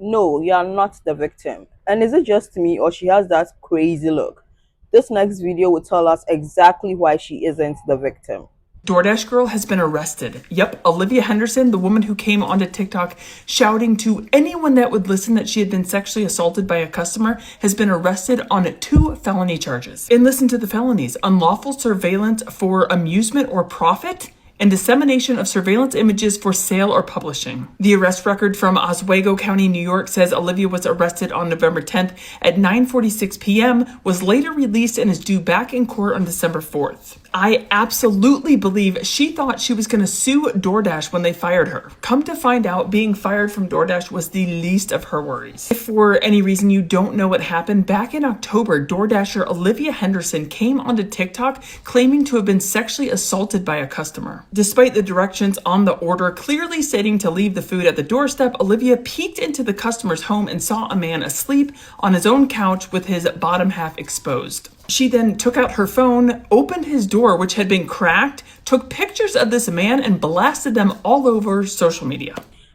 No, you are not the victim. And is it just me or she has that crazy look? This next video will tell us exactly why she isn't the victim. DoorDash girl has been arrested. Yep, Olivia Henderson, the woman who came onto TikTok shouting to anyone that would listen that she had been sexually assaulted by a customer, has been arrested on 2 felony charges. And listen to the felonies: unlawful surveillance for amusement or profit, and dissemination of surveillance images for sale or publishing. The arrest record from Oswego County, New York says Olivia was arrested on November 10th at 9:46 p.m., was later released and is due back in court on December 4th. I absolutely believe she thought she was going to sue DoorDash when they fired her. Come to find out, being fired from DoorDash was the least of her worries. If for any reason you don't know what happened, back in October, DoorDasher Olivia Henderson came onto TikTok claiming to have been sexually assaulted by a customer. Despite the directions on the order clearly stating to leave the food at the doorstep, Olivia peeked into the customer's home and saw a man asleep on his own couch with his bottom half exposed. She then took out her phone, opened his door, which had been cracked, took pictures of this man, and blasted them all over social media.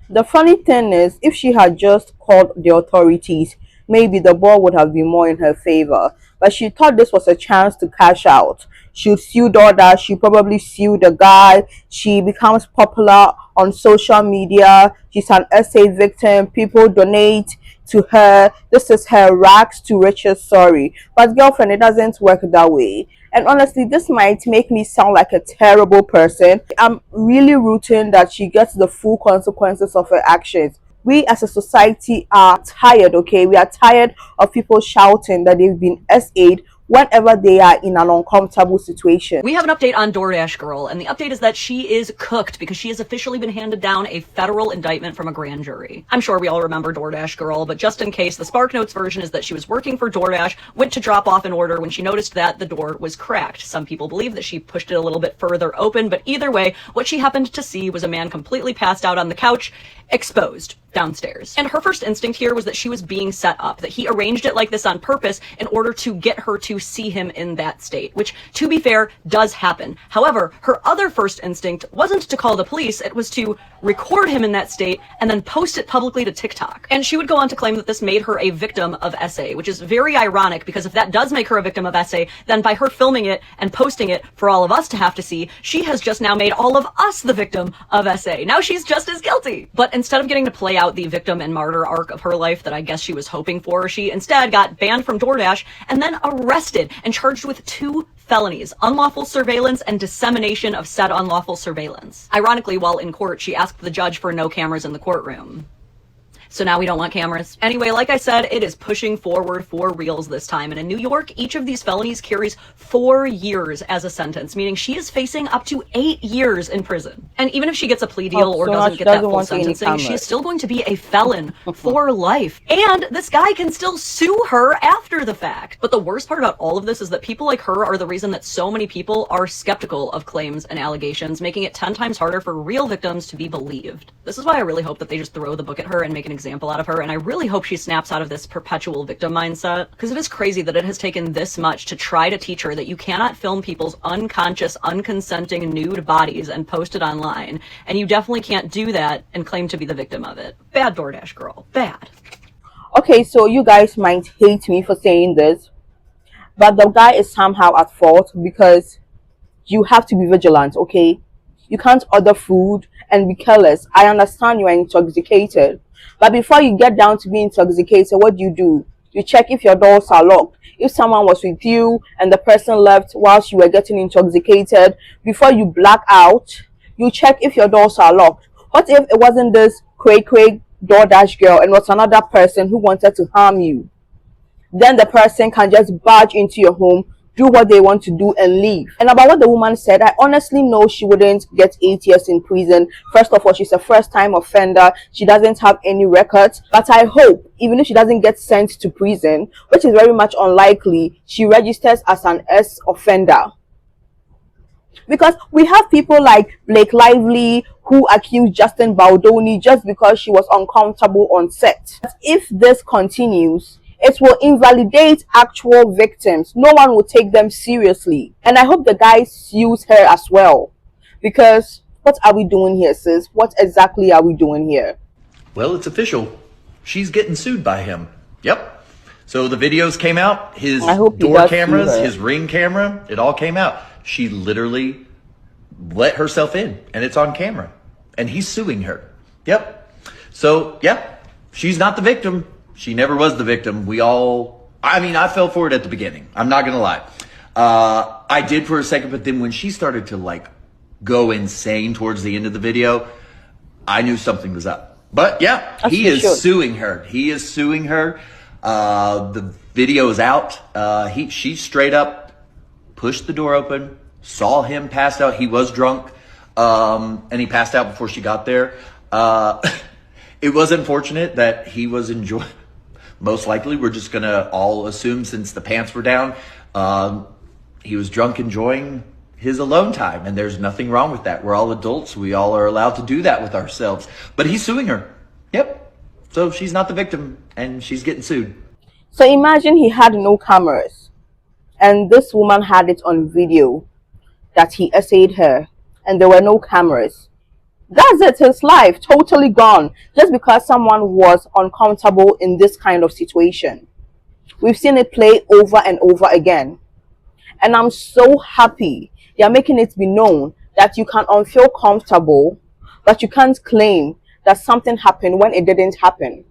The funny thing is, if she had just called the authorities, maybe the ball would have been more in her favor. But she thought this was a chance to cash out. She'd sue DoorDash, she probably sue the guy. She becomes popular on social media. She's an SA victim. People donate to her. This is her rags to riches story. But girlfriend, it doesn't work that way. And honestly, this might make me sound like a terrible person. I'm really rooting that she gets the full consequences of her actions. We as a society are tired, okay? We are tired of people shouting that they've been SA'd whenever they are in an uncomfortable situation. We have an update on DoorDash girl, and the update is that she is cooked because she has officially been handed down a federal indictment from a grand jury. I'm sure we all remember DoorDash girl, but just in case, the SparkNotes version is that she was working for DoorDash, went to drop off an order when she noticed that the door was cracked. Some people believe that she pushed it a little bit further open, but either way, what she happened to see was a man completely passed out on the couch, exposed downstairs. And her first instinct here was that she was being set up, that he arranged it like this on purpose in order to get her to see him in that state, which, to be fair, does happen. However, her other first instinct wasn't to call the police, it was to record him in that state and then post it publicly to TikTok. And she would go on to claim that this made her a victim of SA, which is very ironic because if that does make her a victim of SA, then by her filming it and posting it for all of us to have to see, she has just now made all of us the victim of SA. Now she's just as guilty. But instead of getting to play out the victim and martyr arc of her life that I guess she was hoping for, she instead got banned from DoorDash and then arrested and charged with 2 felonies: unlawful surveillance and dissemination of said unlawful surveillance. Ironically, while in court, she asked the judge for no cameras in the courtroom. So now we don't want cameras. Anyway, like I said, it is pushing forward for reals this time. And in New York, each of these felonies carries 4 years as a sentence, meaning she is facing up to 8 years in prison. And even if she gets a plea deal or doesn't get that full sentencing, she is still going to be a felon for life. And this guy can still sue her after the fact. But the worst part about all of this is that people like her are the reason that so many people are skeptical of claims and allegations, making it 10 times harder for real victims to be believed. This is why I really hope that they just throw the book at her and make an example out of her, and I really hope she snaps out of this perpetual victim mindset, because it is crazy that it has taken this much to try to teach her that you cannot film people's unconscious, unconsenting nude bodies and post it online, and you definitely can't do that and claim to be the victim of it. Bad DoorDash girl. Bad. Okay, so you guys might hate me for saying this, but the guy is somehow at fault because you have to be vigilant, okay? You can't order food and be careless. I understand you are intoxicated, but before you get down to being intoxicated, what do? You check if your doors are locked. If someone was with you and the person left whilst you were getting intoxicated, before you black out, you check if your doors are locked. What if it wasn't this cray DoorDash girl and was another person who wanted to harm you? Then the person can just barge into your home, do what they want to do and leave. And about what the woman said, I honestly know she wouldn't get 8 years in prison. First of all, she's a first-time offender. She doesn't have any records. But I hope, even if she doesn't get sent to prison, which is very much unlikely, she registers as an S offender. Because we have people like Blake Lively who accused Justin Baldoni just because she was uncomfortable on set. If this continues, it will invalidate actual victims. No one will take them seriously. And I hope the guy sues her as well. Because what are we doing here, sis? What exactly are we doing here? Well, it's official. she's getting sued by him. Yep. So the videos came out, his I hope he door does cameras, sue her. his Ring camera, it all came out. She literally let herself in, and it's on camera. And he's suing her. Yep. So, yeah, she's not the victim. She never was the victim. I fell for it at the beginning. I'm not going to lie. I did for a second, but then when she started to like go insane towards the end of the video, I knew something was up. But yeah, As he you is should. suing her. He is suing her. The video is out. She straight up pushed the door open, saw him passed out. He was drunk, and he passed out before she got there. It was unfortunate that he was enjoying. Most likely, we're just gonna all assume since the pants were down, he was drunk enjoying his alone time, and there's nothing wrong with that. We're all adults. We all are allowed to do that with ourselves. But he's suing her. Yep. So she's not the victim, and she's getting sued. So imagine he had no cameras, and this woman had it on video that he essayed her, and there were no cameras. That's it, his life totally gone just because someone was uncomfortable in this kind of situation. We've seen it play over and over again. And I'm so happy they are making it be known that you can feel comfortable, but you can't claim that something happened when it didn't happen.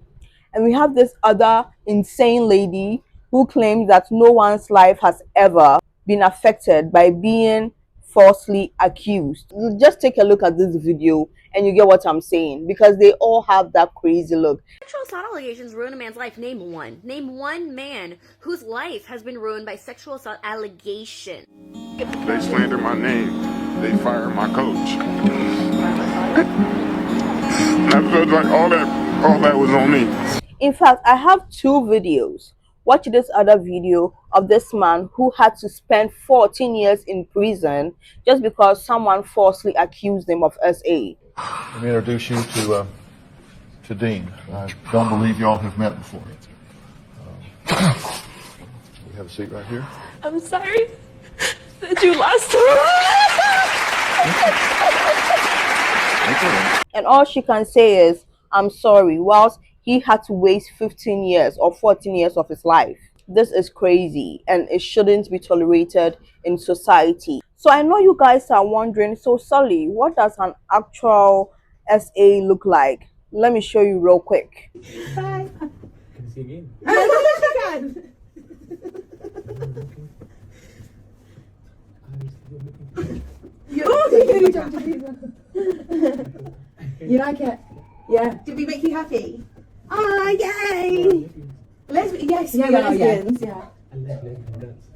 And we have this other insane lady who claims that no one's life has ever been affected by being falsely accused. Just take a look at this video and you get what I'm saying, because they all have that crazy look. Sexual assault allegations ruin a man's life. Name one. Name one man whose life has been ruined by sexual assault allegations. They slander my name. They fire my coach. That's just like all that was on me. In fact, I have two videos. Watch this other video of this man who had to spend 14 years in prison just because someone falsely accused him of SA. Let me introduce you to Dean. I don't believe y'all have met before. We have a seat right here. I'm sorry that you lost her. And all she can say is, I'm sorry, whilst he had to waste 15 years or 14 years of his life. This is crazy and it shouldn't be tolerated in society. So I know you guys are wondering, so Sully, what does an actual SA look like? Let me show you real quick. Bye. Can I see again? Oh, You like it? Yeah. Did we make you happy? Oh, yay! Yes, yeah, we're lesbians, yeah.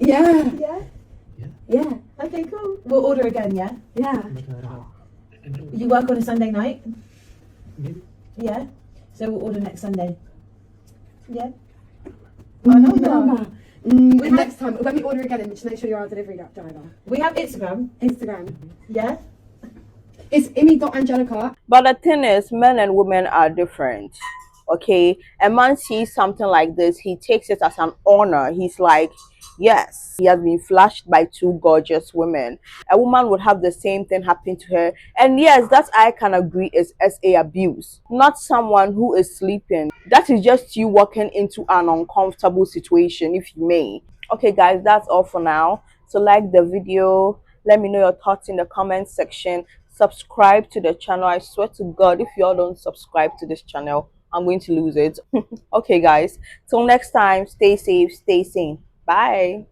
Yeah. Yeah? Yeah. Okay, cool. We'll order again, yeah? Yeah. You work on a Sunday night? Yeah. So we'll order next Sunday. Yeah? Oh, no. Next time, when we order again, just make sure you're our delivery driver. We have Instagram. Instagram. Yeah? It's imi.angelica. But the thing is, men and women are different. Okay, a man sees something like this, he takes it as an honor. He's like, yes, he has been flashed by two gorgeous women. A woman would have the same thing happen to her. And yes, that I can agree is SA abuse, not someone who is sleeping. That is just you walking into an uncomfortable situation, if you may. Okay guys, that's all for now. So like the video, let me know your thoughts in the comment section. Subscribe to the channel. I swear to God, if y'all don't subscribe to this channel, I'm going to lose it. Okay guys, till next time, stay safe, stay sane. Bye.